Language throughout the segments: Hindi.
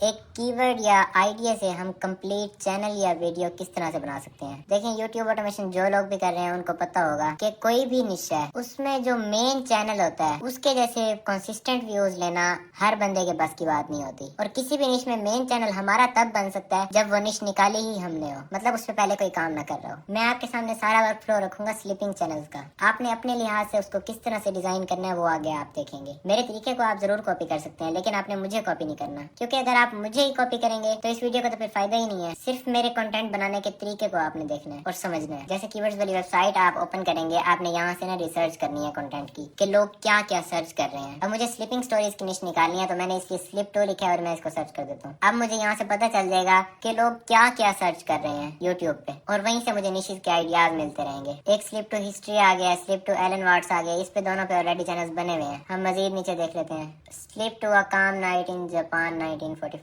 एक कीवर्ड या आइडिया से हम कंप्लीट चैनल या वीडियो किस तरह से बना सकते हैं। देखें, यूट्यूब ऑटोमेशन जो लोग भी कर रहे हैं उनको पता होगा कि कोई भी निश है उसमें जो मेन चैनल होता है उसके जैसे कंसिस्टेंट व्यूज लेना हर बंदे के बस की बात नहीं होती। और किसी भी निश में मेन चैनल हमारा तब बन सकता है जब वो निश निकाली ही हमने हो, मतलब उस पर पहले कोई काम ना कर रहा हो। मैं आपके सामने सारा वर्क फ्लो रखूंगा स्लीपिंग चैनल्स का। आपने अपने लिहाज से उसको किस तरह से डिजाइन करना है वो आगे आप देखेंगे। मेरे तरीके को आप जरूर कॉपी कर सकते हैं, लेकिन आपने मुझे कॉपी नहीं करना, क्योंकि अगर आप मुझे ही कॉपी करेंगे तो इस वीडियो का तो फिर फायदा ही नहीं है। सिर्फ मेरे कंटेंट बनाने के तरीके को आपने देखना है और समझना है। जैसे कीवर्ड्स वाली वेबसाइट आप ओपन करेंगे, आपने यहाँ से ना रिसर्च करनी है कंटेंट की कि लोग क्या क्या सर्च कर रहे हैं। अब मुझे स्लीपिंग स्टोरीज की निश निकालनी है तो मैंने इसलिए स्लिप टू लिखा है और मैं इसको सर्च कर देता हूँ। अब मुझे यहाँ से पता चल जाएगा कि लोग क्या क्या सर्च कर रहे हैं यूट्यूब पे, और वहीं से मुझे निशेस के आइडियाज मिलते रहेंगे। एक स्लिप टू हिस्ट्री आ गया, स्लिप टू एलन वाट्स आ गया, इस पे दोनों पे ऑलरेडी चैनल्स बने हुए हैं। हम मजीद नीचे देख लेते हैं, स्लिप टू अ काम नाइट इन जापान 1945।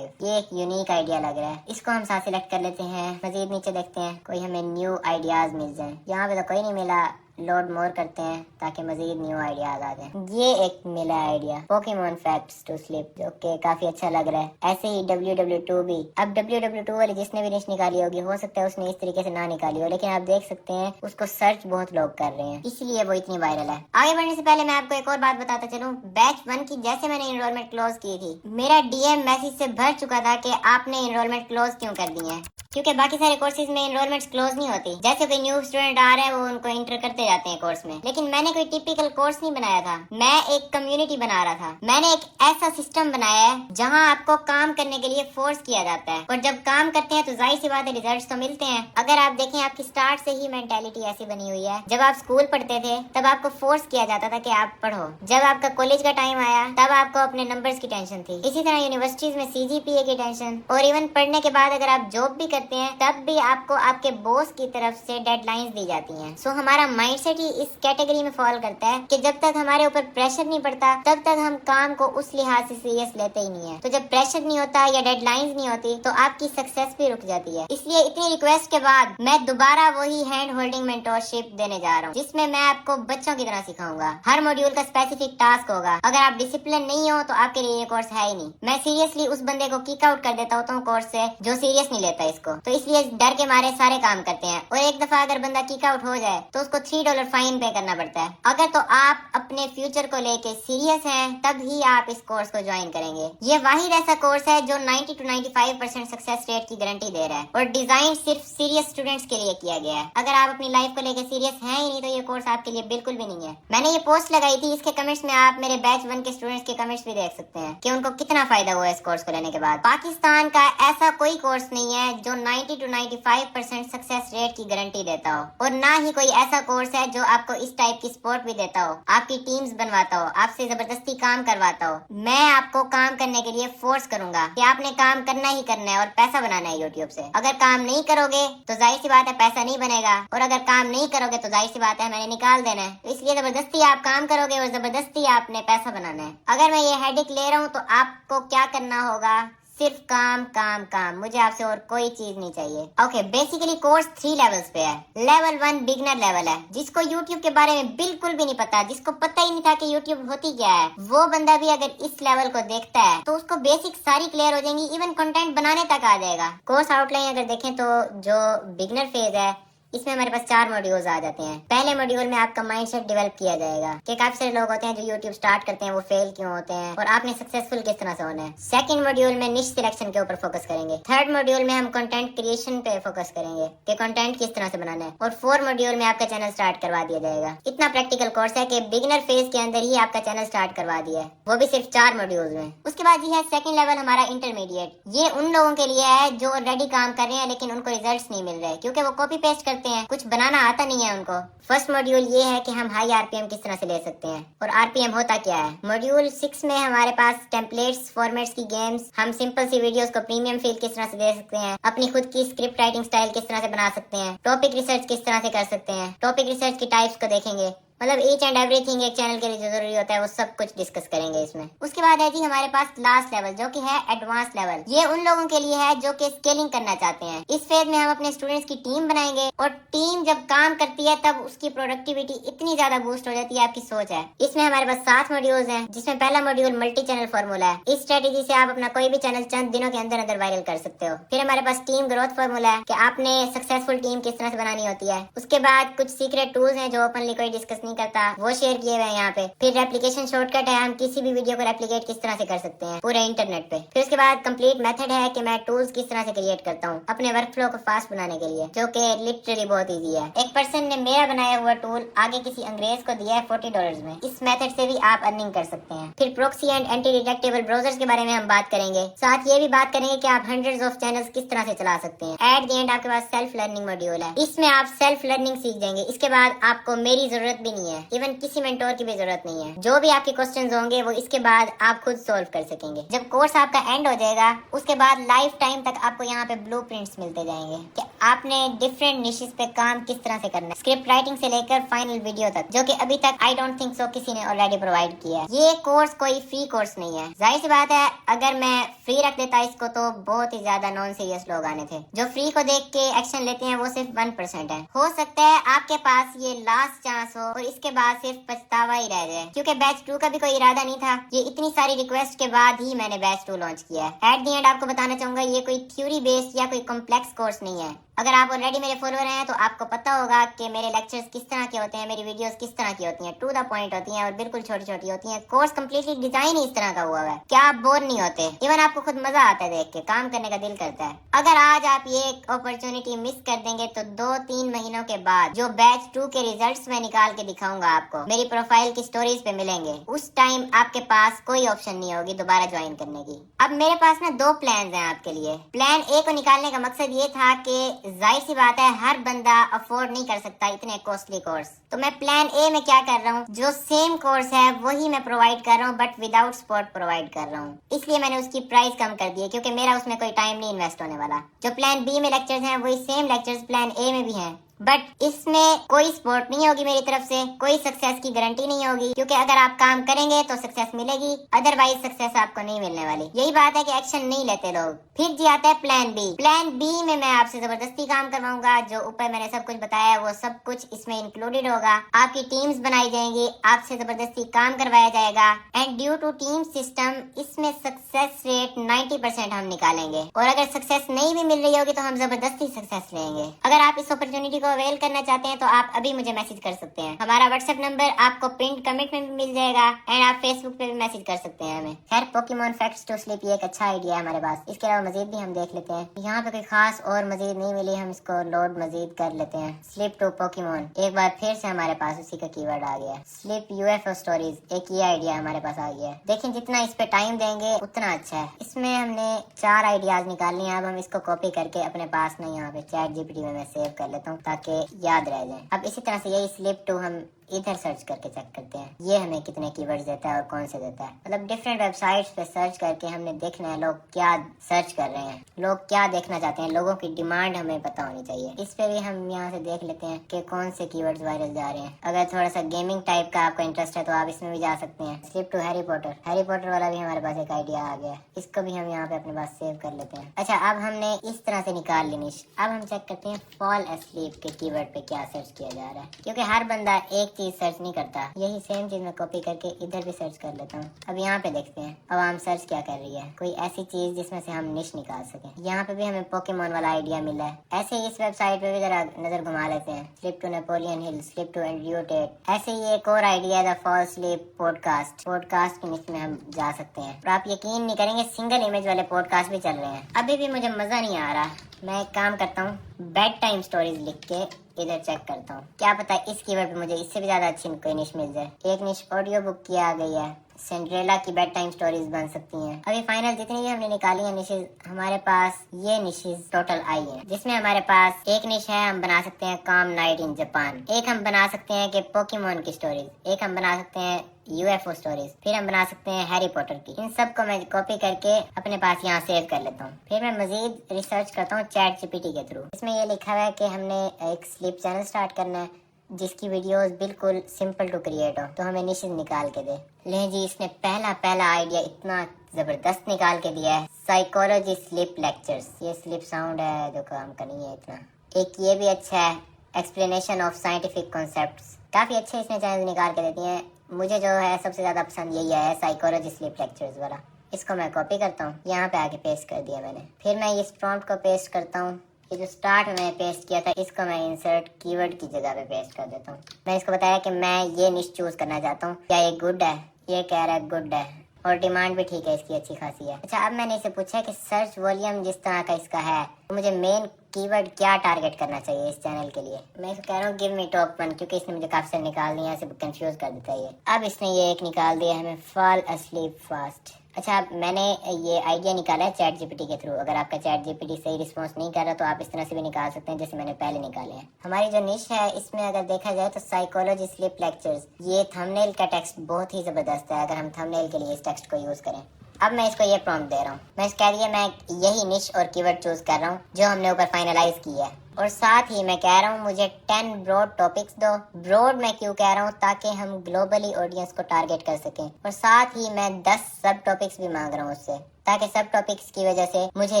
ये एक यूनिक आइडिया लग रहा है, इसको हम साथ सिलेक्ट कर लेते हैं। मजीद नीचे देखते हैं कोई हमें न्यू आइडियाज मिल जाए। यहाँ पे तो कोई नहीं मिला, लोड मोर करते हैं ताकि मजीद न्यू आइडियाज आ जाए। ये एक मिला idea, Pokemon facts to sleep, जो कि काफी अच्छा लग रहा है। ऐसे ही WW2 भी। अब WW2 वाली जिसने भी निश निकाली होगी, हो सकता है उसने इस तरीके से ना निकाली हो, लेकिन आप देख सकते हैं उसको सर्च बहुत लोग कर रहे हैं, इसलिए वो इतनी वायरल है। आगे बढ़ने से पहले मैं आपको एक और बात बताता चलूं। बैच 1 की जैसे मैंने एनरोलमेंट क्लोज की थी, मेरा DM मैसेज से भर चुका था कि आपने एनरोलमेंट क्लोज क्यों कर दी है, क्योंकि बाकी सारे कोर्सेज में एनरोलमेंट्स क्लोज नहीं होती। जैसे कोई न्यू स्टूडेंट आ रहा है वो उनको इंटर करते जाते हैं कोर्स में, लेकिन मैंने कोई टिपिकल कोर्स नहीं बनाया था, मैं एक कम्युनिटी बना रहा था। मैंने एक ऐसा सिस्टम बनाया है जहां आपको काम करने के लिए फोर्स किया जाता है, और जब काम करते हैं तो जाहिर सी बात है रिजल्ट्स तो मिलते हैं। अगर आप देखें, आपकी स्टार्ट से ही मेंटालिटी ऐसी बनी हुई है। जब आप स्कूल पढ़ते थे तब आपको फोर्स किया जाता था कि आप पढ़ो, जब आपका कॉलेज का टाइम आया तब आपको अपने नंबर्स की टेंशन थी। इसी तरह यूनिवर्सिटीज में CGPA की टेंशन, और इवन पढ़ने के बाद अगर आप जॉब भी करते हैं तब भी आपको आपके बॉस की तरफ से डेडलाइंस दी जाती हैं। सो हमारा माइंडसेट ही इस कैटेगरी में फॉल करता है कि जब तक हमारे ऊपर प्रेशर नहीं पड़ता तब तक हम काम को उस लिहाज से सीरियस लेते ही नहीं है। तो जब प्रेशर नहीं होता या डेडलाइंस नहीं होती तो आपकी सक्सेस भी रुक जाती है। इसलिए इतनी रिक्वेस्ट के बाद मैं दोबारा वही हैंड होल्डिंग मेंटोरशिप देने जा रहा हूँ, जिसमें मैं आपको बच्चों की तरह सिखाऊंगा। हर मॉड्यूल का स्पेसिफिक टास्क होगा। अगर आप डिसिप्लिन नहीं हो तो आपके लिए ये कोर्स है ही नहीं। मैं सीरियसली उस बंदे को किक आउट कर देता होता हूँ कोर्स से जो सीरियस नहीं लेता इसको, तो इसलिए डर के मारे सारे काम करते हैं। और एक दफा अगर बंदा किक आउट हो जाए तो उसको $3 फाइन पे करना पड़ता है। अगर तो आप अपने फ्यूचर को लेके सीरियस हैं तब ही आप इस कोर्स को ज्वाइन करेंगे। ये वाहिद ऐसा कोर्स है जो 90 to 95% सक्सेस रेट की गारंटी दे रहा है, और डिजाइन सिर्फ सीरियस स्टूडेंट्स के लिए किया गया है। अगर आप अपनी लाइफ को लेके सीरियस हैं ही नहीं तो ये कोर्स आपके लिए बिल्कुल भी नहीं है। मैंने ये पोस्ट लगाई थी, इसके कमेंट्स में आप मेरे बैच 1 के स्टूडेंट्स के कमेंट्स भी देख सकते हैं कि उनको कितना फायदा हुआ इस कोर्स को लेने के बाद। पाकिस्तान का ऐसा कोई कोर्स नहीं है जो 90 to 95% सक्सेस रेट की गारंटी देता हो, और ना ही कोई ऐसा कोर्स है जो आपको इस टाइप की सपोर्ट भी देता हो, आपकी टीम्स बनवाता हो, आपसे जबरदस्ती काम करवाता हो। मैं आपको काम करने के लिए फोर्स करूंगा कि आपने काम करना ही करना है और पैसा बनाना है यूट्यूब से। अगर काम नहीं करोगे तो जाहिर सी बात है पैसा नहीं बनेगा, और अगर काम नहीं करोगे तो जाहिर सी बात है मैंने निकाल देना है। तो इसलिए जबरदस्ती आप काम करोगे और जबरदस्ती आपने पैसा बनाना है। अगर मैं ये हेडेक ले रहा हूँ तो आपको क्या करना होगा, सिर्फ काम काम काम, मुझे आपसे और कोई चीज नहीं चाहिए। ओके, बेसिकली कोर्स 3 लेवल्स पे है। लेवल 1 बिगनर लेवल है, जिसको यूट्यूब के बारे में बिल्कुल भी नहीं पता, जिसको पता ही नहीं था कि यूट्यूब होती क्या है, वो बंदा भी अगर इस लेवल को देखता है तो उसको बेसिक सारी क्लियर हो जाएंगी, इवन कंटेंट बनाने तक आ जाएगा। कोर्स आउटलाइन अगर देखें तो जो बिगनर फेज है इसमें हमारे पास 4 मॉड्यूल्स आ जाते हैं। पहले मॉड्यूल में आपका माइंडसेट डेवलप किया जाएगा कि काफी सारे लोग होते हैं जो यूट्यूब स्टार्ट करते हैं वो फेल क्यों होते हैं, और आपने सक्सेसफुल किस तरह से होना है। सेकंड मॉड्यूल में निश सिलेक्शन के ऊपर फोकस करेंगे। थर्ड मॉड्यूल में हम कंटेंट क्रिएशन पे फोकस करेंगे कि कंटेंट किस तरह से बनाना है, और फोर्थ मॉड्यूल में आपका चैनल स्टार्ट करवा दिया जाएगा। इतना प्रैक्टिकल कोर्स है कि बिगिनर फेज के अंदर ही आपका चैनल स्टार्ट करवा दिया है, वो भी सिर्फ 4 मॉड्यूल्स में। उसके बाद ये है सेकंड लेवल हमारा इंटरमीडिएट। ये उन लोगों के लिए है जो ऑलरेडी काम कर रहे हैं लेकिन उनको रिजल्ट्स नहीं मिल रहे, क्योंकि वो कॉपी पेस्ट करते हैं, कुछ बनाना आता नहीं है उनको। फर्स्ट मॉड्यूल ये है कि हम हाई RPM किस तरह से ले सकते हैं, और RPM होता क्या है। मॉड्यूल 6 में हमारे पास टेम्पलेट्स, फॉर्मेट्स की गेम्स, हम सिंपल सी वीडियोस को प्रीमियम फील किस तरह से दे सकते हैं, अपनी खुद की स्क्रिप्ट राइटिंग स्टाइल किस तरह से बना सकते हैं, टॉपिक रिसर्च किस तरह से कर सकते हैं, टॉपिक रिसर्च की टाइप्स को देखेंगे, मतलब ईच एंड एवरीथिंग एक चैनल के लिए जो जरूरी होता है वो सब कुछ डिस्कस करेंगे इसमें। उसके बाद है जी हमारे पास लास्ट लेवल जो कि है एडवांस लेवल। ये उन लोगों के लिए है जो कि स्केलिंग करना चाहते हैं। इस फेज में हम अपने स्टूडेंट्स की टीम बनाएंगे और टीम जब काम करती है तब उसकी प्रोडक्टिविटी इतनी ज्यादा बूस्ट हो जाती है, आपकी सोच है। इसमें हमारे पास 7 मॉड्यूल्स हैं, जिसमें पहला मॉड्यूल मल्टी चैनल फॉर्मूला है। इस स्ट्रेटेजी से आप अपना कोई भी चैनल चंद दिनों के अंदर अंदर वायरल कर सकते हो। फिर हमारे पास टीम ग्रोथ फॉर्मूला है कि आपने सक्सेसफुल टीम किस तरह से बनानी होती है। उसके बाद कुछ सीक्रेट टूल्स हैं जो ओपनली कोई डिस्कस नहीं करता, वो शेयर किए हुए हैं यहाँ पे। फिर रेप्लिकेशन शॉर्टकट है, हम किसी भी वीडियो को रेप्लिकेट किस तरह से कर सकते हैं पूरे इंटरनेट पे। फिर उसके बाद कंप्लीट मेथड है कि मैं टूल्स किस तरह से क्रिएट करता हूँ अपने वर्कफ्लो को फास्ट बनाने के लिए, जो कि लिटरली बहुत ईजी है। एक पर्सन ने मेरा बनाया हुआ टूल आगे किसी अंग्रेज को दिया है $40 में। इस मेथड से भी आप अर्निंग कर सकते हैं। फिर proxy and anti detectable browsers के बारे में हम बात करेंगे। साथ ये भी बात करेंगे कि आप हंड्रेड्स ऑफ चैनल्स किस तरह से चला सकते हैं। एट द एंड आपके पास सेल्फ लर्निंग मॉड्यूल है, इसमें आप सेल्फ लर्निंग सीख जाएंगे। इसके बाद आपको मेरी जरूरत भी नहीं है, इवन किसी मेंटोर की भी जरूरत नहीं है। जो भी आपके क्वेश्चंस होंगे वो इसके बाद आप खुद सोल्व कर सकेंगे। जब कोर्स आपका एंड हो जाएगा उसके बाद लाइफ टाइम तक आपको यहाँ पे ब्लूप्रिंट्स मिलते जाएंगे कि आपने डिफरेंट निशेस पे काम किस तरह से करना है, स्क्रिप्ट राइटिंग से लेकर फाइनल वीडियो तक, जो कि अभी तक आई डोंट थिंक सो किसी ने ऑलरेडी प्रोवाइड किया है। ये कोर्स कोई फ्री कोर्स नहीं है। जाहिर सी बात है अगर मैं फ्री रख देता इसको तो बहुत ही ज्यादा नॉन सीरियस लोग आने थे। जो फ्री को देख के एक्शन लेते हैं वो सिर्फ 1% है। हो सकता है आपके पास ये लास्ट चांस हो और इसके बाद सिर्फ पछतावा ही रह जाए, क्योंकि बैच 2 का भी कोई इरादा नहीं था। ये इतनी सारी रिक्वेस्ट के बाद ही मैंने बैच 2 लॉन्च किया है। एट द एंड आपको बताना चाहूंगा ये कोई थ्योरी बेस्ड या कोई कॉम्प्लेक्स कोर्स नहीं है। अगर आप ऑलरेडी मेरे फॉलोअर हैं तो आपको पता होगा कि मेरे लेक्चर्स किस तरह के होते हैं, मेरी वीडियोस किस तरह की होती हैं, टू द पॉइंट होती हैं और बिल्कुल छोटी छोटी होती हैं। कोर्स कम्प्लीटली डिजाइन ही इस तरह का हुआ है कि आप बोर नहीं होते, इवन आपको खुद मजा आता है देख के, काम करने का दिल करता है। अगर आज आप ये अपॉर्चुनिटी मिस कर देंगे तो 2-3 महीनों के बाद जो बैच 2 के रिजल्ट्स मैं निकाल के दिखाऊंगा आपको, मेरी प्रोफाइल की स्टोरीज पे मिलेंगे, उस टाइम आपके पास कोई ऑप्शन नहीं होगी दोबारा ज्वाइन करने की। अब मेरे पास ना 2 प्लान हैं आपके लिए। प्लान ए को निकालने का मकसद ये था कि जाहिर सी बात है हर बंदा अफोर्ड नहीं कर सकता इतने कॉस्टली कोर्स। तो मैं प्लान ए में क्या कर रहा हूँ, जो सेम कोर्स है वही मैं प्रोवाइड कर रहा हूँ बट विदाउट सपोर्ट प्रोवाइड कर रहा हूँ। इसलिए मैंने उसकी प्राइस कम कर दी है क्योंकि मेरा उसमें कोई टाइम नहीं इन्वेस्ट होने वाला। जो प्लान बी में लेक्चर्स हैं वही सेम लेक्चर्स प्लान ए में भी हैं, बट इसमें कोई सपोर्ट नहीं होगी मेरी तरफ से, कोई सक्सेस की गारंटी नहीं होगी, क्योंकि अगर आप काम करेंगे तो सक्सेस मिलेगी, अदरवाइज सक्सेस आपको नहीं मिलने वाली। यही बात है कि एक्शन नहीं लेते लोग। फिर जी आता है प्लान बी। प्लान बी में मैं आपसे जबरदस्ती काम करवाऊंगा। जो ऊपर मैंने सब कुछ बताया है वो सब कुछ इसमें इंक्लूडेड होगा। आपकी टीम्स बनाई जाएंगी, आपसे जबरदस्ती काम करवाया जाएगा and due to team system इसमें सक्सेस रेट 90% हम निकालेंगे। और अगर सक्सेस नहीं भी मिल रही होगी तो हम जबरदस्ती सक्सेस लेंगे। अगर आप इस अपॉर्चुनिटी को अवेल करना चाहते हैं तो आप अभी मुझे मैसेज कर सकते हैं। हमारा व्हाट्सएप नंबर आपको पिन कमेंट में भी मिल जाएगा एंड आप फेसबुक पे भी मैसेज कर सकते हैं हमें। खैर पोकेमॉन फैक्ट्स टू स्लीप ये एक अच्छा आइडिया है हमारे पास। इसके अलावा मजीद भी हम देख लेते हैं। यहाँ पे कोई खास और मजीद नहीं मिली, हम इसको लोड मजीद कर लेते हैं। स्लीप टू पोकेमॉन, एक बार फिर से हमारे पास उसी का कीवर्ड आ गया। स्लीप यूएफओ स्टोरीज, एक ये आइडिया हमारे पास आ गया। देखिए जितना इस पे टाइम देंगे उतना अच्छा है। इसमें हमने 4 आइडियाज निकाल लिए। अब हम इसको कॉपी करके अपने पास ना यहाँ पे चैट जीपीटी में मैं सेव कर लेता हूँ ताकि याद रह जाए। अब इसी तरह से यही स्लीप टू हम इधर सर्च करके चेक करते हैं ये हमें कितने कीवर्ड्स देता है और कौन से देता है। मतलब डिफरेंट वेबसाइट्स पे सर्च करके हमने देखना है लोग क्या सर्च कर रहे हैं, लोग क्या देखना चाहते हैं, लोगों की डिमांड हमें पता होनी चाहिए। इस पे भी हम यहाँ से देख लेते हैं कि कौन से कीवर्ड्स वायरल जा रहे हैं। अगर थोड़ा सा गेमिंग टाइप का आपका इंटरेस्ट है तो आप इसमें भी जा सकते हैं। Sleep to Harry Potter, Harry Potter वाला भी हमारे पास एक आइडिया आ गया, इसको भी हम यहाँ पे अपने पास सेव कर लेते हैं। अच्छा अब हमने इस तरह से निकाल ली निश। अब हम चेक करते हैं फॉल एस्लीप के कीवर्ड पे क्या सर्च किया जा रहा है, क्योंकि हर बंदा एक चीज सर्च नहीं करता। यही सेम चीज मैं कॉपी करके इधर भी सर्च कर लेता हूँ। अब यहाँ पे देखते हैं अब हम सर्च क्या कर रही है, कोई ऐसी चीज जिसमें से हम निश निकाल सके। यहाँ पे भी हमें पोकेमॉन वाला आइडिया मिला है। ऐसे ही इस वेबसाइट पे भी जरा नजर घुमा लेते हैं। Slip to Napoleon Hill, slip to एंड्रियोटेट। ऐसे ही एक और आइडिया है the fall sleep podcast, podcast की निश में हम जा सकते हैं। और आप यकीन नहीं करेंगे सिंगल इमेज वाले पॉडकास्ट भी चल रहे हैं। अभी भी मुझे मजा नहीं आ रहा, मैं एक काम करता हूँ बेड टाइम स्टोरीज लिख के इधर चेक करता हूँ, क्या पता इस कीवर्ड पे मुझे इससे भी ज्यादा अच्छी कोई निश मिल जाए। एक निश ऑडियो बुक की आ गई है, सिंड्रेला की बेड टाइम स्टोरीज बन सकती हैं। अभी फाइनल जितनी भी हमने निकाली है निशेज, हमारे पास ये निशेज टोटल आई है, जिसमें हमारे पास एक निश है हम बना सकते हैं काम नाइट इन जापान, एक हम बना सकते हैं कि पोकेमॉन की स्टोरीज, एक हम बना सकते हैं यूएफओ स्टोरीज, फिर हम बना सकते हैं हैरी पॉटर की। इन सब को मैं कॉपी करके अपने पास यहाँ सेव कर लेता हूँ। फिर मैं मजीद रिसर्च करता हूँ चैट जीपीटी के थ्रू। इसमें ये लिखा हुआ है कि हमने एक स्लीप चैनल स्टार्ट करना है जिसकी वीडियोस बिल्कुल सिंपल टू क्रिएट हो, तो हमें निशेस निकाल के दे। ले जी, इसने पहला आइडिया इतना जबरदस्त निकाल के दिया है, साइकोलॉजी स्लीप लेक्चर्स। ये स्लीप साउंड है जो काम का नहीं है इतना। एक ये भी अच्छा है, एक्सप्लेनेशन ऑफ साइंटिफिक कॉन्सेप्ट्स। काफी अच्छे इसने चैनल निकाल के देती हैं। मुझे जो है सबसे ज्यादा पसंद यही है, साइकोलॉजी स्लीप लेक्चर्स वाला। इसको मैं कॉपी करता हूँ, यहाँ पे आके पेस्ट कर दिया मैंने। फिर मैं इस प्रॉम्प्ट को पेस्ट करता हूँ। ये जो स्टार्ट में पेस्ट किया था, इसको मैं इंसर्ट कीवर्ड की जगह पे पेस्ट कर देता हूँ। मैं इसको बताया कि मैं ये निश चूज करना चाहता हूँ, क्या ये गुड है? ये कह रहा है गुड है, और डिमांड भी ठीक है, इसकी अच्छी खासी है। अच्छा, अब मैंने इसे पूछा कि सर्च वॉल्यूम जिस तरह का इसका है, तो मुझे मेन कीवर्ड क्या टारगेट करना चाहिए इस चैनल के लिए। मैं इसको कह रहा हूँ गिव मी टॉप 1, क्योंकि इसने मुझे काफी सारे निकाल दिए, ऐसे कंफ्यूज कर देता है ये। अब इसने ये एक निकाल दिया हमें, फॉल अस्लीप फास्ट। अच्छा, मैंने ये आइडिया निकाला है चैट जीपीटी के थ्रू। अगर आपका चैट जीपीटी सही रिस्पॉन्स नहीं कर रहा तो आप इस तरह से भी निकाल सकते हैं जैसे मैंने पहले निकाले हैं। हमारी जो निश है इसमें अगर देखा जाए तो साइकोलॉजी स्लीप लेक्चर्स, ये थंबनेल का टेक्स्ट बहुत ही जबरदस्त है अगर हम थंबनेल के लिए इस टेक्स्ट को यूज करें। अब मैं इसको ये प्रॉम्प्ट दे रहा हूँ, मैं कह रही है मैं यही निश और कीवर्ड चूज कर रहा हूँ जो हमने ऊपर फाइनलाइज की है, और साथ ही मैं कह रहा हूँ मुझे 10 ब्रॉड टॉपिक्स दो। ब्रॉड मैं क्यों कह रहा हूँ? ताकि हम ग्लोबली ऑडियंस को टारगेट कर सकें, और साथ ही मैं 10 सब टॉपिक्स भी मांग रहा हूँ उससे, ताकि सब टॉपिक्स की वजह से मुझे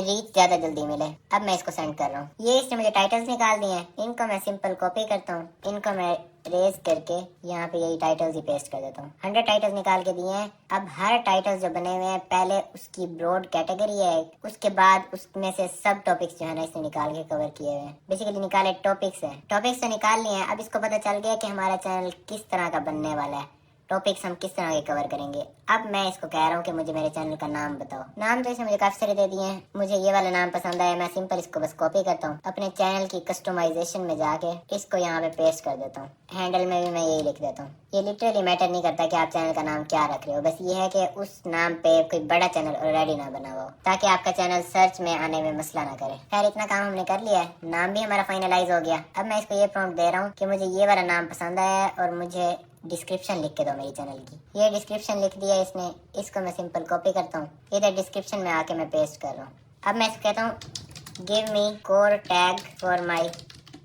रीच ज्यादा जल्दी मिले। अब मैं इसको सेंड कर रहा हूँ। ये इसने मुझे टाइटल्स निकाल दिए हैं, इनको मैं सिंपल कॉपी करता हूँ, इनको मैं रेज करके यहाँ पे यही टाइटल्स ही पेस्ट कर देता हूँ। 100 टाइटल्स निकाल के दिए हैं। अब हर टाइटल्स जो बने हुए हैं, पहले उसकी ब्रॉड कैटेगरी है, उसके बाद उसमें से सब टॉपिक्स जो है ना इसने निकाल के कवर किए हुए हैं। बेसिकली निकाले टॉपिक्स है, टॉपिक्स तो निकाल लिए हैं। अब इसको पता चल गया कि हमारा चैनल किस तरह का बनने वाला है, टॉपिक्स हम किस तरह के कवर करेंगे। अब मैं इसको कह रहा हूँ कि मुझे मेरे चैनल का नाम बताओ। नाम तो इसने मुझे काफी सारे दे दिए हैं, मुझे ये वाला नाम पसंद आया। मैं सिंपल इसको बस कॉपी करता हूँ, अपने चैनल की कस्टमाइजेशन में जाके इसको यहाँ पे पेस्ट कर देता हूँ। हैंडल में भी मैं यही लिख देता हूँ। ये लिटरली मैटर नहीं करता कि आप चैनल का नाम क्या रख रहे हो, बस ये है कि उस नाम पे कोई बड़ा चैनल ऑलरेडी ना बना हुआ हो, ताकि आपका चैनल सर्च में आने में मसला ना करे। खैर, इतना काम हमने कर लिया है, नाम भी हमारा फाइनलाइज हो गया। अब मैं इसको ये प्रॉम्प्ट दे रहा हूँ कि मुझे ये वाला नाम पसंद आया है और मुझे डिस्क्रिप्शन लिख के दो मेरी चैनल की। ये डिस्क्रिप्शन लिख दिया इसने, इसको मैं सिंपल कॉपी करता हूँ, इधर डिस्क्रिप्शन में आके मैं पेस्ट कर रहा हूँ। अब मैं इसको कहता हूँ give me core tag for my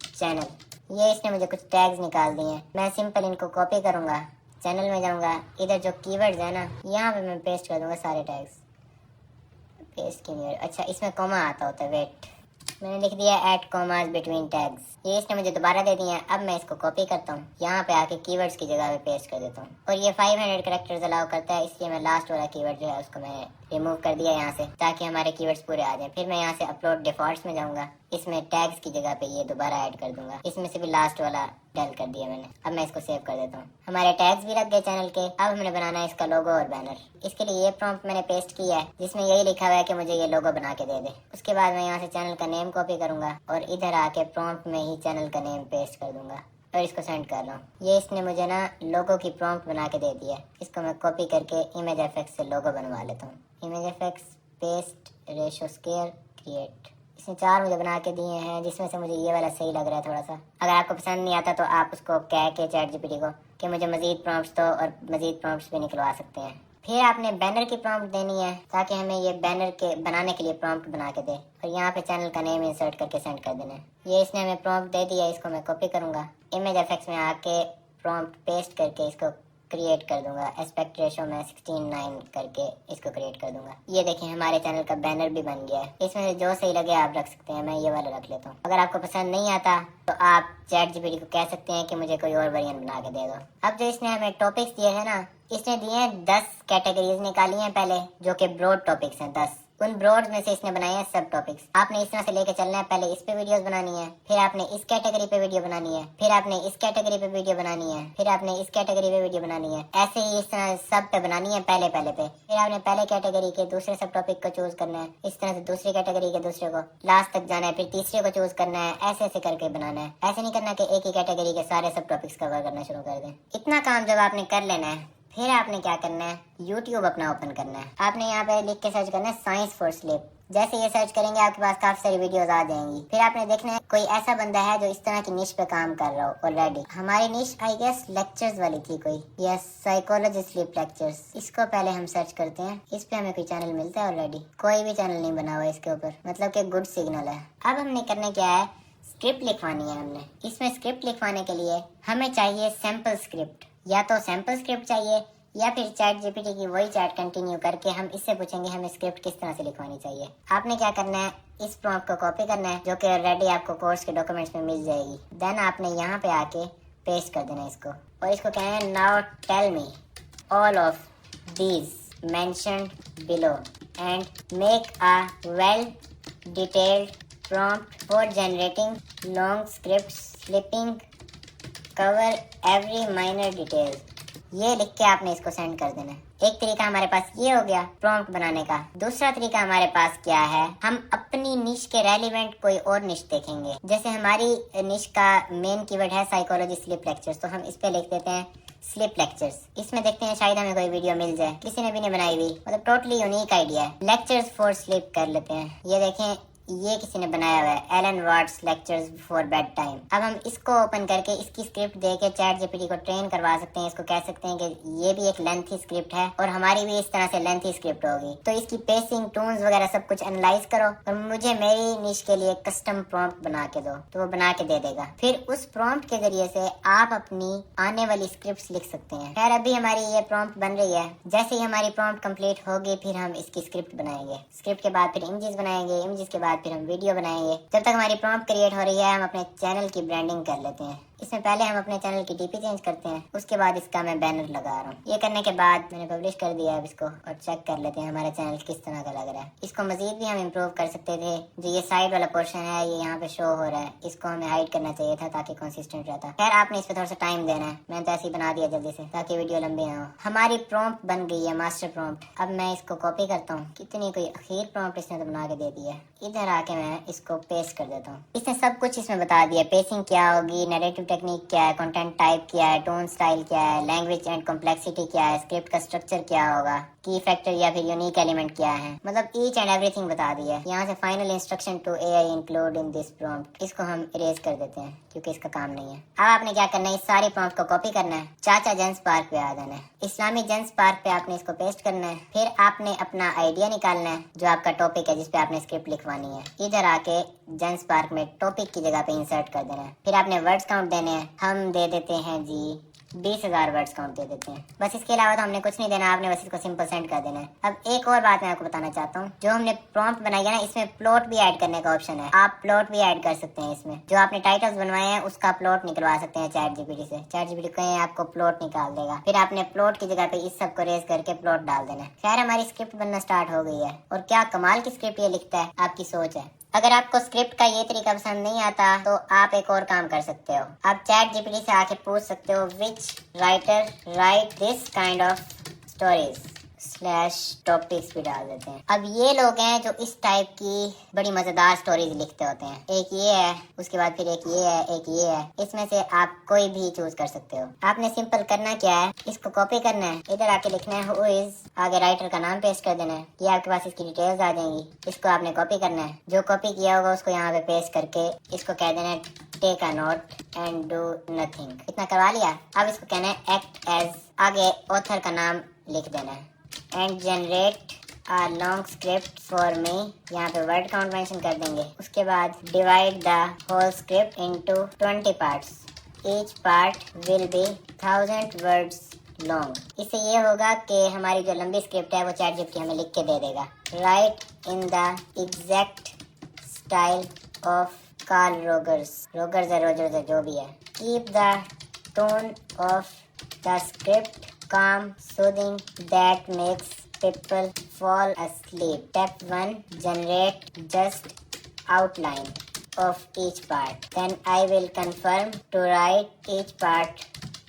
channel. ये इसने मुझे कुछ टैग्स निकाल दिए हैं, मैं सिंपल इनको कॉपी करूँगा, चैनल में जाऊँगा, इधर जो कीवर्ड्स है ना यहाँ पे मैं पेस्ट कर दूँगा सारे टैग्स। पेस्ट कीवर्ड, अच्छा इसमें कॉमा आता होता है, वेट, मैंने लिख दिया एट कॉमास बिटवीन टैग्स। ये इसने मुझे दोबारा दे दिए हैं। अब मैं इसको कॉपी करता हूँ, यहाँ पे आके कीवर्ड्स की जगह पे पेस्ट कर देता हूँ, और ये 500 कैरेक्टर्स अलाउ करता है, इसलिए मैं लास्ट वाला कीवर्ड जो है उसको मैं रिमूव कर दिया यहाँ से, ताकि हमारे कीवर्ड्स पूरे आ जाए। फिर मैं यहाँ से अपलोड डिफॉल्ट्स में जाऊँगा, इसमें टैग्स की जगह पे ये दोबारा ऐड कर दूंगा, इसमें से भी लास्ट वाला डल कर दिया मैंने। अब मैं इसको सेव कर देता हूँ। हमारे टैग्स भी लग गए चैनल के। अब हमने बनाना है इसका लोगो और बैनर। इसके लिए ये प्रॉम्प्ट मैंने पेस्ट किया है जिसमें यही लिखा हुआ है कि मुझे ये लोगो बना के दे दे। उसके बाद मैं यहाँ से चैनल का नेम कॉपी करूंगा और इधर आके प्रॉम्प्ट में ही चैनल का नेम पेस्ट कर दूंगा और इसको सेंड कर रहा हूँ। ये इसने मुझे ना लोगो की प्रॉम्प्ट बना के दे दिया। इसको मैं कॉपी करके इमेज एफएक्स से लोगो बनवा लेता हूँ। Image FX, paste, ratio square, create. इसने 4 मुझे बना के दिए हैं, जिसमें से मुझे ये वाला सही लग रहा है थोड़ा सा। अगर आपको पसंद नहीं आता तो आप उसको कह के चैट जीपीटी को कि मुझे मजीद प्रॉम्प्ट्स दो और मजीद प्रॉम्प्ट्स भी निकलवा सकते हैं। फिर आपने बैनर की प्रॉम्प्ट देनी है ताकि हमें ये बैनर के बनाने के लिए प्रॉम्प्ट बना के दे, और यहाँ पे चैनल का नेम इंसर्ट करके सेंड कर देना है। ये इसने हमें प्रॉम्प्ट दे दिया, इसको मैं कॉपी करूँगा, इमेज एफएक्स में आके प्रॉम्प्ट पेस्ट करके इसको क्रिएट कर दूंगा। एस्पेक्ट रेशो में 16:9 करके इसको क्रिएट कर दूंगा। ये देखिए हमारे चैनल का बैनर भी बन गया है। इसमें से जो सही लगे आप रख सकते हैं, मैं ये वाला रख लेता हूँ। अगर आपको पसंद नहीं आता तो आप चैट जीपीटी को कह सकते हैं कि मुझे कोई और वेरिएंट बना के दे दो। अब जो इसने हमें टॉपिक्स दिए हैं ना, इसने दिए हैं 10 कैटेगरीज निकाली हैं पहले, जो कि ब्रॉड टॉपिक्स हैं 10। उन ब्रॉड में से इसने बनाए हैं सब टॉपिक्स। आपने इस तरह से लेके चलना है, पहले इस पे वीडियोस बनानी है, फिर आपने इस कैटेगरी पे वीडियो बनानी है, फिर आपने इस कैटेगरी पे वीडियो बनानी है, फिर आपने इस कैटेगरी पे वीडियो बनानी है। ऐसे ही इस तरह सब पे बनानी है पहले पे। फिर आपने पहले कैटेगरी के दूसरे सब टॉपिक को चूज करना है, इस तरह से दूसरी कैटेगरी के दूसरे को, लास्ट तक जाना है, फिर तीसरे को चूज करना है। ऐसे ऐसे करके बनाना है। ऐसे नहीं करना कि एक ही कैटेगरी के सारे सब टॉपिक्स कवर करना शुरू कर दें। इतना काम जब आपने कर लेना है, फिर आपने क्या करना है, यूट्यूब अपना ओपन करना है। आपने यहाँ पे लिख के सर्च करना है साइंस फॉर स्लीप। जैसे ये सर्च करेंगे आपके पास काफी सारी वीडियोस आ जाएंगी। फिर आपने देखना है कोई ऐसा बंदा है जो इस तरह की निश पे काम कर रहा हो ऑलरेडी। हमारी निश आई गेस लेक्चर्स वाली थी कोई, यस, साइकोलॉजी स्लीप लेक्चर्स। इसको पहले हम सर्च करते हैं। इस पे हमें कोई चैनल मिलता है ऑलरेडी? कोई भी चैनल नहीं बना हुआ इसके ऊपर, मतलब कि गुड सिग्नल है। अब हमने करने क्या है, स्क्रिप्ट लिखवानी है हमने। इसमें स्क्रिप्ट लिखवाने के लिए हमें चाहिए सैम्पल स्क्रिप्ट। या तो सैम्पल स्क्रिप्ट चाहिए या फिर चैट जीपीटी की वही चैट कंटिन्यू करके हम इससे पूछेंगे हमें स्क्रिप्ट किस तरह से लिखवानी चाहिए। आपने क्या करना है, इस प्रॉम्प्ट को कॉपी करना है जो कि ऑलरेडी आपको कोर्स के डॉक्यूमेंट्स में मिल जाएगी। देन आपने यहाँ पे आके पेस्ट कर देना इसको और इसको कहना है now tell me all of these mentioned below and make a well detailed prompt for generating long scripts sleeping cover every minor detail. ये लिख के आपने इसको सेंड कर देना है। एक तरीका हमारे पास ये हो गया प्रॉम्प्ट बनाने का। दूसरा तरीका हमारे पास क्या है, हम अपनी निश के रेलिवेंट कोई और निश देखेंगे। जैसे हमारी निश का मेन कीवर्ड है साइकोलॉजी स्लीप लेक्चर्स, तो हम इस पे लिख देते हैं स्लीप लेक्चर्स। इसमें देखते हैं शायद हमें कोई वीडियो मिल जाए, किसी ने भी नहीं बनाई हुई, मतलब टोटली यूनिक आइडिया है। लेक्चर्स फॉर स्लीप कर लेते हैं। ये देखें, ये किसी ने बनाया हुआ है, Alan Watts lectures for bed time. अब हम इसको ओपन करके इसकी स्क्रिप्ट दे के चैट जीपीटी को ट्रेन करवा सकते हैं। इसको कह सकते हैं कि ये भी एक लेंथी स्क्रिप्ट है और हमारी भी इस तरह से लेंथी स्क्रिप्ट होगी, तो इसकी पेसिंग, टोन्स वगैरह सब कुछ एनालाइज करो और मुझे मेरी निश के लिए कस्टम प्रॉम्प्ट बना के दो, तो वो बना के दे देगा। फिर उस प्रॉम्प्ट के जरिए से आप अपनी आने वाली स्क्रिप्ट लिख सकते हैं। खैर अभी हमारी ये प्रॉम्प्ट बन रही है, जैसे ही हमारी प्रॉम्प्ट कंप्लीट होगी फिर हम इसकी स्क्रिप्ट बनाएंगे। स्क्रिप्ट के बाद फिर इमेजेस बनाएंगे, इमेजेस के बाद फिर हम वीडियो बनाएंगे। जब तक हमारी प्रॉम्प्ट क्रिएट हो रही है हम अपने चैनल की ब्रांडिंग कर लेते हैं। इसमें पहले हम अपने चैनल की डीपी चेंज करते हैं, उसके बाद इसका मैं बैनर लगा रहा हूँ। ये करने के बाद मैंने पब्लिश कर दिया है इसको और चेक कर लेते हैं हमारा चैनल किस तरह का लग रहा है। इसको मजीद भी हम इम्प्रूव कर सकते थे। जो ये साइड वाला पोर्शन है ये यहाँ पे शो हो रहा है, इसको हमें हाइड करना चाहिए था ताकि कंसिस्टेंट रहता। खैर आपने इस पे थोड़ा सा टाइम देना है, मैंने तो ऐसे ही बना दिया जल्दी से ताकि वीडियो लंबी ना हो। हमारी प्रॉम्प्ट बन गई है मास्टर प्रॉम्प्ट। अब मैं इसको कॉपी करता हूँ। कितनी कोई अखीर प्रॉम्प्ट इसने तो बना के दे दी है। इधर आके मैं इसको पेस्ट कर देता हूँ। इसने सब कुछ इसमें बता दिया, पेसिंग क्या होगी, नैरेटिव टेक्निक क्या है, कंटेंट टाइप क्या है, टोन स्टाइल क्या है, लैंग्वेज एंड कॉम्प्लेक्सिटी क्या है, स्क्रिप्ट का स्ट्रक्चर क्या होगा, की फैक्टर या फिर यूनिक एलिमेंट क्या है, मतलब ईच एंड एवरीथिंग बता दिया है। यहाँ से final instruction to AI include in this prompt, इसको हम इरेज कर देते हैं क्योंकि इसका काम नहीं है। अब आपने क्या करना है, इस सारी प्रॉम्प्ट को कॉपी करना है, चाचा जेंस पार्क पे आ जाना है, इस्लामी जेंस पार्क पे आपने इसको पेस्ट करना है। फिर आपने अपना आइडिया निकालना है जो आपका टॉपिक है जिसपे आपने स्क्रिप्ट लिखवानी है। इधर आके जेंस पार्क में टॉपिक की जगह पे इंसर्ट कर देना है। फिर आपने वर्ड्स काउंट देने हैं, हम दे देते हैं जी 20,000 वर्ड्स काउंट दे देते हैं। बस इसके अलावा तो हमने कुछ नहीं देना, आपने बस इसको सिंपल सेंड कर देना है। अब एक और बात मैं आपको बताना चाहता हूँ, जो हमने प्रॉम्प्ट बनाई है ना इसमें प्लॉट भी ऐड करने का ऑप्शन है। आप प्लॉट भी ऐड कर सकते हैं इसमें। जो आपने टाइटल्स बनवाए हैं उसका प्लॉट निकलवा सकते हैं चैट जीपीटी से। चैट जीपीटी कहीं आपको प्लॉट निकाल देगा। फिर आपने प्लॉट की जगह पे इस सब को रेज करके प्लॉट डाल देना है। खैर हमारी स्क्रिप्ट बनना स्टार्ट हो गई है और क्या कमाल की स्क्रिप्ट ये लिखता है, आपकी सोच है। अगर आपको स्क्रिप्ट का ये तरीका पसंद नहीं आता तो आप एक और काम कर सकते हो, आप चैट जीपीटी से आके पूछ सकते हो which writer write this kind of stories / topics भी डाल देते हैं। अब ये लोग हैं जो इस टाइप की बड़ी मजेदार स्टोरीज लिखते होते हैं। एक ये है, उसके बाद फिर एक ये है, एक ये है। इसमें से आप कोई भी चूज कर सकते हो। आपने सिंपल करना क्या है, इसको कॉपी करना है, इधर आके लिखना है हु इज, आगे राइटर का नाम पेस्ट कर देना है। ये आपके पास इसकी डिटेल्स आ जाएंगी। इसको आपने कॉपी करना है, जो कॉपी किया होगा उसको यहाँ पे पेस्ट करके इसको कह देना है take a note and do nothing. इतना करवा लिया। अब इसको कहना है एक्ट एज, आगे ऑथर का नाम लिख देना है and generate a long script for me, यहाँ पे वर्ड काउंट मेंशन कर देंगे। उसके बाद divide the whole script into 20 parts, each part will be 1000 words long. इससे ये होगा कि हमारी जो लंबी स्क्रिप्ट है वो चैट जीपीटी हमें लिख के दे देगा। Right in the exact style of Carl Rogers, Rogers है रोजर्स है जो भी है। Keep the tone of the script calm, soothing, that makes people fall asleep. Step 1, generate just outline of each part. Then I will confirm to write each part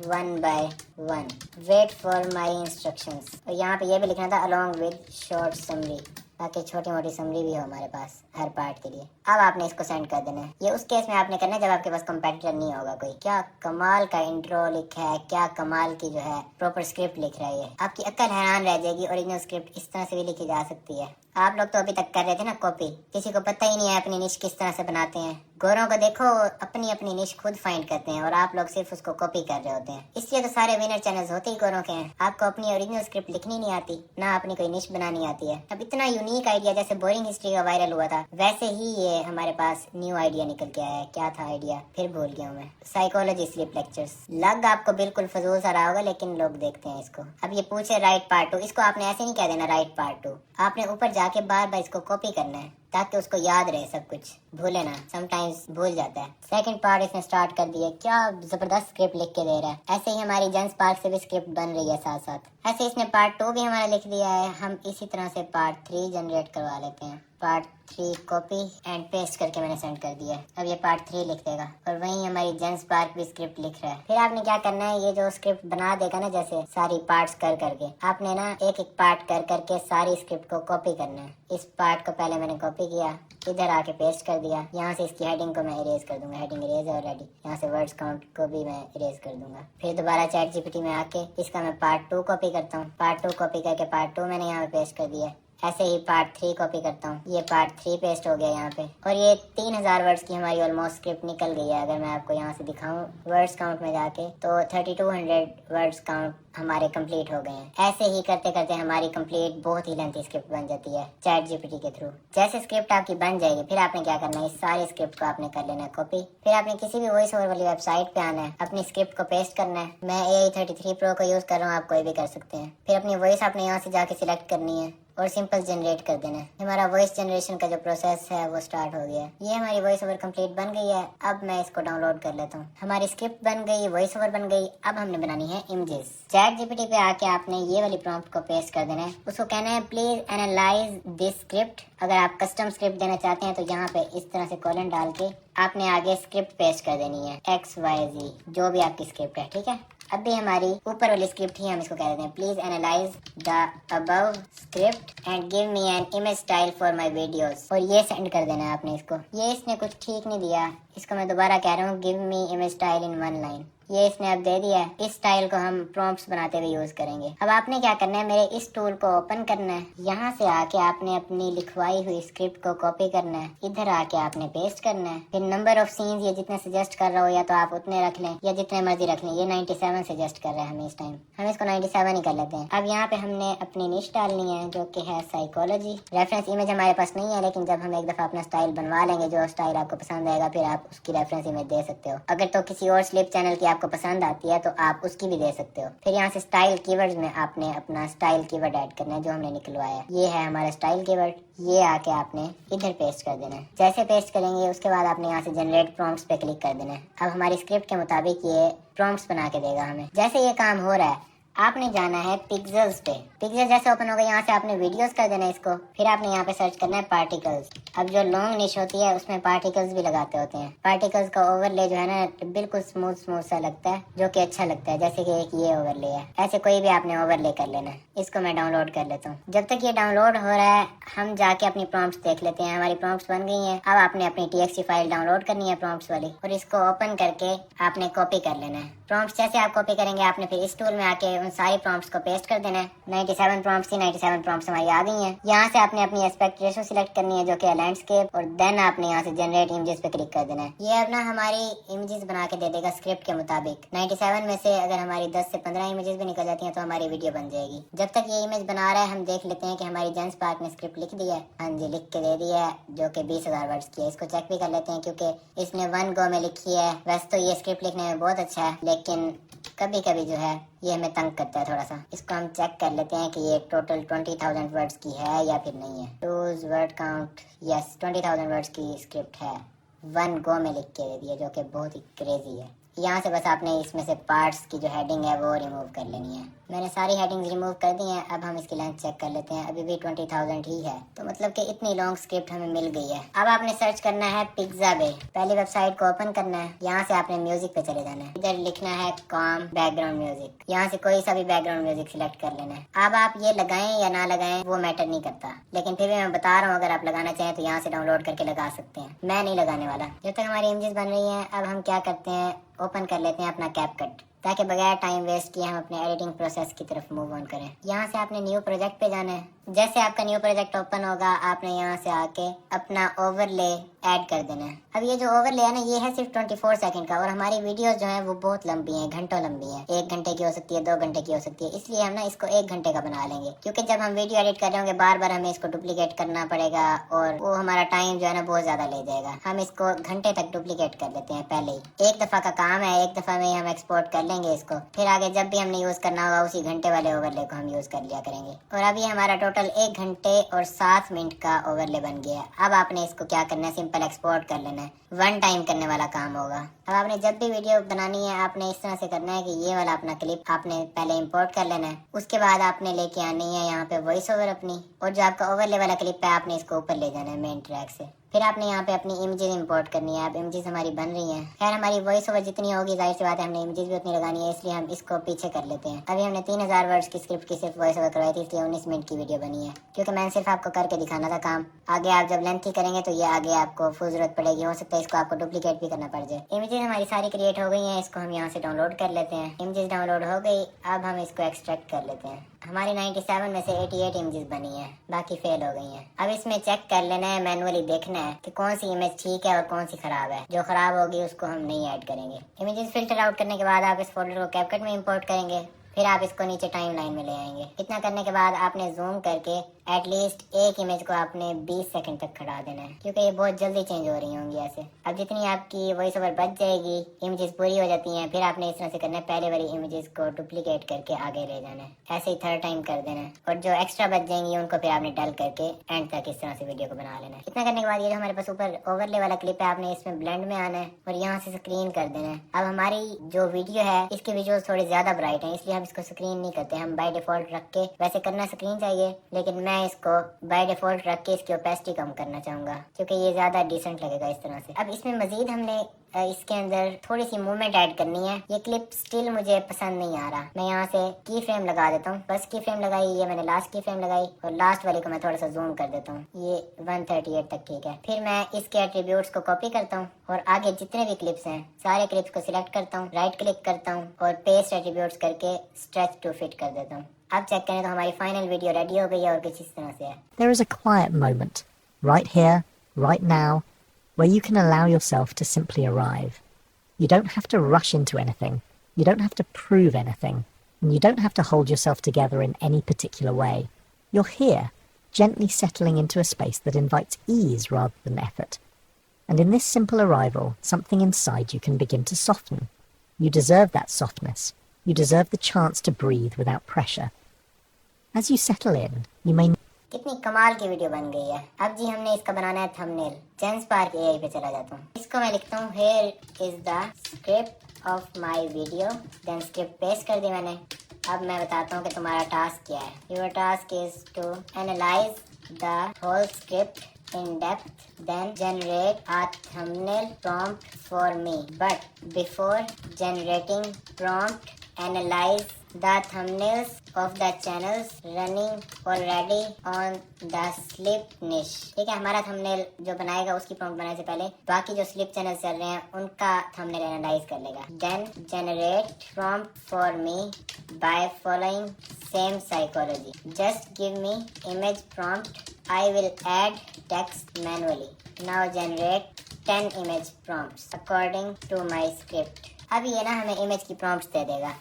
one by one. Wait for my instructions. और यहाँ पे ये भी लिखना था along with short summary, ताकि छोटी मोटी समरी भी हो हमारे पास हर पार्ट के लिए। अब आपने इसको सेंड कर देना है। ये उस केस में आपने करना है जब आपके पास कंपेटिटर नहीं होगा कोई। क्या कमाल का इंट्रो लिखा है, क्या कमाल की जो है प्रॉपर स्क्रिप्ट लिख रहा है। आपकी अक्ल हैरान रह जाएगी। ओरिजिनल स्क्रिप्ट इस तरह से भी लिखी जा सकती है। आप लोग तो अभी तक कर रहे थे ना कॉपी, किसी को पता ही नहीं है अपनी निश किस तरह से बनाते हैं। गोरों को देखो अपनी अपनी निश खुद फाइंड करते हैं और आप लोग सिर्फ उसको कॉपी कर रहे होते हैं। इसलिए तो सारे विनर चैनल्स होते ही गोरों के हैं। आपको अपनी ओरिजिनल स्क्रिप्ट लिखनी नहीं आती, ना अपनी कोई निश बनानी आती है। अब इतना यूनिक आइडिया जैसे बोरिंग हिस्ट्री का वायरल हुआ था, वैसे ही ये हमारे पास न्यू आइडिया निकल के आया है। क्या था आइडिया, फिर भूल गया हूँ मैं। Psychology sleep lectures. लग आपको बिल्कुल फजूल सा रहा होगा, लेकिन लोग देखते हैं इसको। अब ये पूछे राइट पार्ट 2, इसको आपने ऐसे नहीं कह देना राइट पार्ट 2, आपने ऊपर जाके बार बार इसको कॉपी करना है ताकि उसको याद रहे सब कुछ, भूले ना, समटाइम्स भूल जाता है। सेकंड पार्ट इसने स्टार्ट कर दिया, क्या जबरदस्त स्क्रिप्ट लिख के दे रहा है। ऐसे ही हमारी जेन्स पार्क से भी स्क्रिप्ट बन रही है साथ साथ। ऐसे इसने पार्ट 2 भी हमारा लिख दिया है। हम इसी तरह से पार्ट 3 जनरेट करवा लेते हैं। पार्ट 3 कॉपी एंड पेस्ट करके मैंने सेंड कर दिया है। अब ये पार्ट 3 लिख देगा और वहीं हमारी जेन्स पार्क भी स्क्रिप्ट लिख रहा है। फिर आपने क्या करना है, ये जो स्क्रिप्ट बना देगा ना जैसे सारी पार्ट्स कर करके, आपने ना एक एक पार्ट कर करके सारी स्क्रिप्ट को कॉपी करना है। इस पार्ट को पहले मैंने कॉपी किया, इधर आके पेस्ट कर दिया। यहाँ से इसकी हेडिंग को मैं इरेज कर दूंगा, हेडिंग इरेज है ऑलरेडी। यहाँ से वर्ड्स काउंट को भी मैं इरेज कर दूंगा। फिर दोबारा चैट जीपीटी में आके इसका मैं पार्ट 2 कॉपी करता हूँ। पार्ट 2 कॉपी करके पार्ट 2 मैंने यहाँ पे पेस्ट कर दिया। ऐसे ही पार्ट 3 कॉपी करता हूँ, ये पार्ट 3 पेस्ट हो गया यहाँ पे। और ये 3000 वर्ड्स की हमारी ऑलमोस्ट स्क्रिप्ट निकल गई है। अगर मैं आपको यहाँ से दिखाऊं वर्ड्स काउंट में जाके, तो 3200 वर्ड्स काउंट हमारे कंप्लीट हो गए हैं। ऐसे ही करते करते हमारी कंप्लीट बहुत ही लेंथी स्क्रिप्ट बन जाती है चैट जीपीटी के थ्रू। जैसे स्क्रिप्ट आपकी बन जाएगी, फिर आपने क्या करना है, इस सारी स्क्रिप्ट को आपने कर लेना है कॉपी। फिर आपने किसी भी वॉइस ओवर वाली वेबसाइट पे आना है, अपनी स्क्रिप्ट को पेस्ट करना है। मैं AI33 Pro को यूज कर रहा हूँ, आप कोई भी कर सकते हैं। फिर अपनी वॉइस आपने यहाँ से जाके सिलेक्ट करनी है और सिंपल जनरेट कर देना है। हमारा वॉइस जनरेशन का जो प्रोसेस है वो स्टार्ट हो गया है। ये हमारी वॉइस ओवर कंप्लीट बन गई है। अब मैं इसको डाउनलोड कर लेता हूँ। हमारी स्क्रिप्ट बन गई, वॉइस ओवर बन गई। अब हमने बनानी है इमेजेस। चैट जीपीटी पे आके आपने ये वाली प्रॉम्प्ट को पेस्ट कर देना है। उसको कहना है प्लीज एनालाइज दिस स्क्रिप्ट। अगर आप कस्टम स्क्रिप्ट देना चाहते हैं तो यहाँ पे इस तरह से कॉलन डाल के आपने आगे स्क्रिप्ट पेस्ट कर देनी है, XYZ जो भी आपकी स्क्रिप्ट है, ठीक है। अब भी हमारी ऊपर वाली स्क्रिप्ट ही हम इसको कह देते हैं, please analyse the above script and give me an image style for my videos. और ये सेंड कर देना है आपने इसको। ये इसने कुछ ठीक नहीं दिया, इसको मैं दोबारा कह रहा हूँ, give me image style in 1 line. ये इसने अब दे दिया है। इस स्टाइल को हम प्रॉम्प्ट्स बनाते हुए यूज करेंगे। अब आपने क्या करना है, मेरे इस टूल को ओपन करना है। यहाँ से आके आपने अपनी लिखवाई हुई स्क्रिप्ट को कॉपी करना है, इधर आके आपने पेस्ट करना है। फिर नंबर ऑफ सीन्स ये जितने सजेस्ट कर रहा हो या तो आप उतने रख लें या जितने मर्जी रख लें। ये 97 सजेस्ट कर रहा है हमें इस टाइम, हम इसको 97 ही कर लेते हैं। अब यहाँ पे हमने अपनी निश डालनी है जो कि है साइकोलॉजी। रेफरेंस इमेज हमारे पास नहीं है, लेकिन जब हम एक दफा अपना स्टाइल बनवा लेंगे, जो स्टाइल आपको पसंद आएगा, फिर आप उसकी रेफरेंस इमेज दे सकते हो। अगर तो किसी और स्लिप चैनल की आपको पसंद आती है तो आप उसकी भी दे सकते हो। फिर यहाँ से स्टाइल कीवर्ड्स में आपने अपना स्टाइल कीवर्ड ऐड करना है जो हमने निकलवाया है। ये है हमारा स्टाइल कीवर्ड। ये आके आपने इधर पेस्ट कर देना है। जैसे पेस्ट करेंगे उसके बाद आपने यहाँ से जनरेट प्रॉम्प्ट्स पे क्लिक कर देना है। अब हमारी स्क्रिप्ट के मुताबिक ये प्रॉम्प्ट्स बना के देगा हमें। जैसे ये काम हो रहा है आपने जाना है पिक्सेल्स पे। पिक्सेल जैसे ओपन होगा यहाँ से आपने वीडियोस कर देना है इसको। फिर आपने यहाँ पे सर्च करना है पार्टिकल्स। अब जो लॉन्ग निश होती है उसमें पार्टिकल्स भी लगाते होते हैं। पार्टिकल्स का ओवरले जो है ना बिल्कुल स्मूथ स्मूथ सा लगता है, जो कि अच्छा लगता है, जैसे कि एक ये ओवरले है। ऐसे कोई भी आपने ओवरले कर लेना है। इसको मैं डाउनलोड कर लेता हूँ। जब तक ये डाउनलोड हो रहा है हम जाके अपनी प्रॉम्प्ट्स देख लेते हैं। हमारी प्रॉम्प्ट्स बन गई हैं। अब आपने अपनी TXT फाइल डाउनलोड करनी है प्रॉम्प्ट्स वाली, और इसको ओपन करके आपने कॉपी कर लेना है। प्रॉम्प्ट्स जैसे आप कॉपी करेंगे आपने फिर इस टूल में आके उन सारी प्रॉम्प्ट्स को पेस्ट कर देना है। 97 प्रॉम्प्ट्स थी, 97 प्रॉम्प्ट्स हमारी आ गई हैं। यहाँ से आपने अपनी एस्पेक्ट रेशो सिलेक्ट करनी है जो कि है लैंडस्केप, और देन आपने यहाँ से जनरेट इमेजेस पे क्लिक कर देना है। ये अब ना हमारी इमेजेस बना के दे देगा स्क्रिप्ट के मुताबिक। 97 में से अगर हमारी 10 से 15 इमेजेस भी निकल जाती हैं तो हमारी वीडियो बन जाएगी। जब तक ये इमेज बना रहा है हम देख लेते हैं कि हमारी जेन्स पार्क ने स्क्रिप्ट लिख दी है। हाँ जी, लिख के दे दी है, जो कि 20,000 वर्ड्स की है। इसको चेक भी कर लेते हैं क्योंकि इसने 1 गो में लिखी है। वैसे तो ये स्क्रिप्ट लिखने में बहुत अच्छा है, लेकिन कभी कभी जो है ये हमें तंग करता है थोड़ा सा। इसको हम चेक कर लेते हैं कि ये टोटल 20,000 वर्ड्स की है या फिर नहीं है। Twos word count, yes 20,000 words की स्क्रिप्ट है। 1 गो में लिख के दे दी है, जो कि बहुत ही क्रेजी है। यहाँ से बस आपने इसमें से पार्ट्स की जो हेडिंग है वो रिमूव कर लेनी है। मैंने सारी हेडिंग्स रिमूव कर दी हैं। अब हम इसकी लेंथ चेक कर लेते हैं। अभी भी 20,000 ही है, तो मतलब कि इतनी लॉन्ग स्क्रिप्ट हमें मिल गई है। अब आपने सर्च करना है पिक्साबे। पहली वेबसाइट को ओपन करना है। यहाँ से आपने म्यूजिक पे चले जाना है। इधर लिखना है कॉम बैकग्राउंड म्यूजिक। यहाँ से कोई सा भी बैकग्राउंड म्यूजिक सिलेक्ट कर लेना है। अब आप ये लगाएं या ना लगाएं वो मैटर नहीं करता, लेकिन फिर भी मैं बता रहा हूँ अगर आप लगाना चाहें तो यहाँ से डाउनलोड करके लगा सकते हैं। मैं नहीं लगाने वाला। जब तक हमारी इमेजेस बन रही हैं अब हम क्या करते हैं, ओपन कर लेते हैं अपना कैपकट, ताकि बगैर टाइम वेस्ट किए हम अपने एडिटिंग प्रोसेस की तरफ मूव ऑन करें। यहाँ से आपने न्यू प्रोजेक्ट पे जाना है। जैसे आपका न्यू प्रोजेक्ट ओपन होगा, आपने यहाँ से आके अपना ओवरले ऐड कर देना है। अब ये जो ओवरले है ना, ये है सिर्फ 24 सेकंड का, और हमारी वीडियोस जो है वो बहुत लंबी हैं, घंटों लंबी हैं। 1 घंटे की हो सकती है, 2 घंटे की हो सकती है, इसलिए हम ना इसको 1 घंटे का बना लेंगे, क्योंकि जब हम वीडियो एडिट कर रहे होंगे बार बार हमें इसको डुप्लीकेट करना पड़ेगा और वो हमारा टाइम जो है ना बहुत ज्यादा ले जाएगा। हम इसको घंटे तक डुप्लीकेट कर लेते हैं पहले ही। एक दफा का काम है, एक दफा में ही हम एक्सपोर्ट कर लेंगे इसको, फिर आगे जब भी हमने यूज करना होगा उसी घंटे वाले ओवरले को हम यूज कर लिया करेंगे। और अभी हमारा टोटल 1 घंटे और 7 मिनट का ओवरले बन गया है। अब आपने इसको क्या करना है, सिंपल एक्सपोर्ट कर लेना है, वन टाइम करने वाला काम होगा। अब आपने जब भी वीडियो बनानी है आपने इस तरह से करना है कि ये वाला अपना क्लिप आपने पहले इंपोर्ट कर लेना है, उसके बाद आपने लेके आनी है यहाँ पे वॉइस ओवर अपनी, और जो आपका ओवरले वाला क्लिप है आपने इसको ऊपर ले जाना है मेन ट्रैक से। फिर आपने यहाँ पे अपनी इमेजेस इंपोर्ट करनी है। अब इमेजेस हमारी बन रही हैं। खैर हमारी वॉइस ओवर जितनी होगी जाहिर सी बात है हमने इमेजेस भी उतनी लगानी है, इसलिए हम इसको पीछे कर लेते हैं। अभी हमने 3000 वर्ड्स की स्क्रिप्ट की सिर्फ वॉइस ओवर करवाई थी, इसलिए 19 मिनट की वीडियो बनी है, क्योंकि मैंने सिर्फ आपको करके दिखाना था काम। आगे आप जब लेंथी करेंगे तो ये आगे आपको फुल जरूरत पड़ेगी, हो सकता है इसको आपको डुप्लीकेट भी करना पड़ जाए। इमेजेस हमारी सारी क्रिएट हो गई हैं, इसको हम यहाँ से डाउनलोड कर लेते हैं। इमेजेस डाउनलोड हो गई, अब हम इसको एक्सट्रैक्ट कर लेते हैं। हमारी 97 में से 88 इमेजेस बनी है, बाकी फेल हो गई हैं। अब इसमें चेक कर लेना है, मैनुअली देखना है कि कौन सी इमेज ठीक है और कौन सी खराब है। जो खराब होगी उसको हम नहीं ऐड करेंगे। इमेजेस फिल्टर आउट करने के बाद आप इस फोल्डर को कैपकट में इंपोर्ट करेंगे, फिर आप इसको नीचे टाइमलाइन में ले आएंगे। इतना करने के बाद आपने जूम करके एटलीस्ट एक इमेज को आपने 20 सेकंड तक खड़ा देना है, क्योंकि ये बहुत जल्दी चेंज हो रही होंगी ऐसे। अब जितनी आपकी वॉइस ओवर बच जाएगी, इमेजेस पूरी हो जाती हैं, फिर आपने इस तरह से करना है, पहले वाली इमेजेस को डुप्लीकेट करके आगे ले जाना है। ऐसे ही 3rd टाइम कर देना है, और जो एक्स्ट्रा बच जाएंगी उनको फिर आपने डल करके एंड तक इस तरह से वीडियो को बना लेना है। इतना करने के बाद ये जो हमारे पास ऊपर ओवरले वाला क्लिप है, आपने इसमें ब्लेंड में आना है और यहाँ से स्क्रीन कर देना है। अब हमारी जो वीडियो है इसके विजुअल्स थोड़े ज्यादा ब्राइट हैं, इसलिए हम इसको स्क्रीन नहीं करते, हम बाय डिफॉल्ट रख के, वैसे करना स्क्रीन चाहिए लेकिन मैं इसको बाय डिफॉल्ट रख के इसकी ओपेसिटी कम करना चाहूंगा, क्योंकि ये ज्यादा डिसेंट लगेगा इस तरह से। अब इसमें मजीद हमने इसके अंदर थोड़ी सी मूवमेंट ऐड करनी है। ये क्लिप स्टिल मुझे पसंद नहीं आ रहा, मैं यहाँ से की फ्रेम लगा देता हूँ। बस की फ्रेम लगाई, ये मैंने लास्ट की फ्रेम लगाई, और लास्ट वाली को मैं थोड़ा सा जूम कर देता हूँ, ये 138 तक ठीक है। फिर मैं इसके एट्रीब्यूट्स को कॉपी करता हूँ और आगे जितने भी क्लिप्स हैं सारे क्लिप्स को सिलेक्ट करता हूँ, राइट क्लिक करता हूँ और पेस्ट एट्रीब्यूट्स करके स्ट्रेच टू फिट कर देता हूँ। अब चेक करें तो हमारी फाइनल वीडियो रेडी हो गई है और कुछ इस तरह से है। There is a quiet moment, right here, right now, where you can allow yourself to simply arrive. You don't have to rush into anything, you don't have to prove anything, and you don't have to hold yourself together in any particular way. You're here, gently settling into a space that invites ease rather than effort. And in this simple arrival, something inside you can begin to soften. You deserve that softness. You deserve the chance to breathe without pressure. As you settle in, you may... कितनी कमाल की वीडियो बन गई है। अब जी हमने इसका बनाना है थंबनेल। जेंस्पार्क एआई पे चला जाता हूँ, इसको मैं लिखता हूँ here is the script of my video, then script paste कर दी मैंने। अब मैं बताता हूँ कि तुम्हारा टास्क क्या है। Your task is to analyze the whole script in depth, then generate a thumbnail prompt for me. But before generating prompt, analyze the thumbnails of the channels running already on the slip niche. ठीक है, हमारा थंबनेल जो बनाएगा उसकी प्रॉम्प्ट बनाने से पहले बाकी जो स्लिप चैनल चल रहे हैं उनका थंबनेल एनालाइज कर लेगा। Then generate prompt for me by following same psychology. Just give me image prompt. I will add text manually. Now generate 10 image prompts according to my script. अब ये ना हमें इमेज की प्रॉम्प्ट्स दे देगा।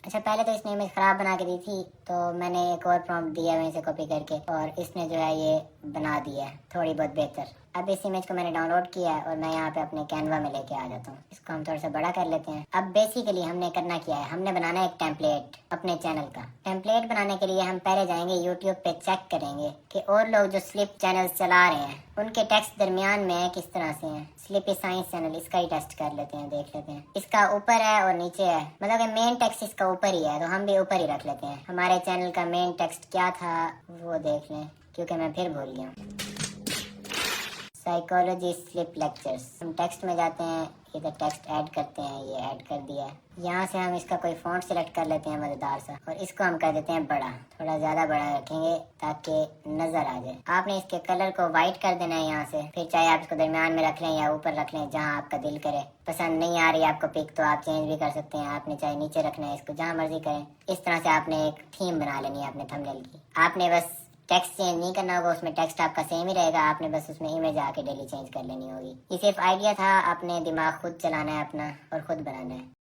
अच्छा, पहले तो इसने इमेज खराब बना के दी थी, तो मैंने एक और प्रॉम्प्ट दिया वहीं से कॉपी करके, और इसने जो है ये बना दिया है थोड़ी बहुत बेहतर। अब इस इमेज को मैंने डाउनलोड किया है और मैं यहाँ पे अपने कैनवा में लेके आ जाता हूँ। इसको हम थोड़ा सा बड़ा कर लेते हैं। अब बेसिकली हमने करना क्या है, हमने बनाना है एक टेम्पलेट अपने चैनल का। टेम्पलेट बनाने के लिए हम पहले जाएंगे यूट्यूब पे, चेक करेंगे कि और लोग जो स्लिप चैनल चला रहे हैं उनके टेक्स्ट दरमियान में किस तरह से हैं। स्लिपी साइंस चैनल, इसका ही टेस्ट कर लेते हैं, देख लेते हैं। इसका ऊपर है और नीचे है, मतलब कि मेन टेक्स्ट इसका ऊपर ही है, तो हम भी ऊपर ही रख लेते हैं। हमारे चैनल का मेन टेक्स्ट क्या था वो देख लें, क्योंकि मैं फिर भूल गया। साइकोलॉजी स्लिप लेक्चर्स, हम टेक्स्ट में जाते हैं, इधर टेक्स्ट ऐड करते हैं, ये ऐड कर दिया है। यहाँ से हम इसका कोई फॉन्ट सिलेक्ट कर लेते हैं मजेदार सा, और इसको हम कर देते हैं बड़ा, थोड़ा ज्यादा बड़ा रखेंगे ताकि नजर आ जाए। आपने इसके कलर को व्हाइट कर देना है यहाँ से, फिर चाहे आप इसको दरमियान में रख लें या ऊपर रख लें, जहाँ आपका दिल करे। पसंद नहीं आ रही आपको पिक तो आप चेंज भी कर सकते हैं, आपने चाहे नीचे रखना है इसको, जहाँ मर्जी करें। इस तरह से आपने एक थीम बना लेनी है अपने थंबनेल की। आपने बस टेक्स्ट चेंज नहीं करना होगा, उसमें टेक्स्ट आपका सेम ही रहेगा, आपने बस उसमें इमेज आके डेली चेंज कर लेनी होगी। ये सिर्फ आइडिया था, आपने दिमाग खुद चलाना है अपना और खुद बनाना है।